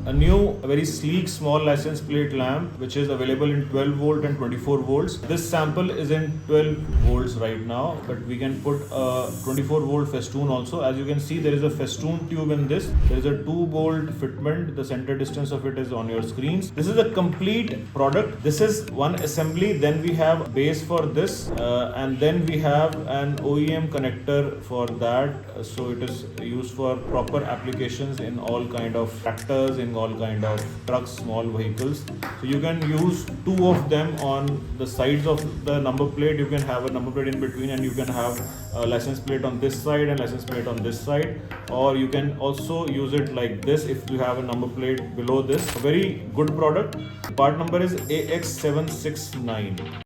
a new, very sleek small license plate lamp which is available in 12 volt and 24 volts. This sample is in 12 volts right now, but we can put a 24 volt Fastune also. As you can see, there is a Fastune tube in this. There is a 2 bolt fitment. The center distance of it is on your screens. This is a complete product. This is one assembly. Then we have base for this, and then we have an OEM connector for that. So it is used for proper applications in all kind of tractors, in all kind of trucks, small vehicles. So you can use two of them on the sides of the number plate. You can have a number plate in between, and you can have a license plate on this side and license plate on this side, or you can also use it like this if you have a number plate below this. A very good product. Part number is AX-769.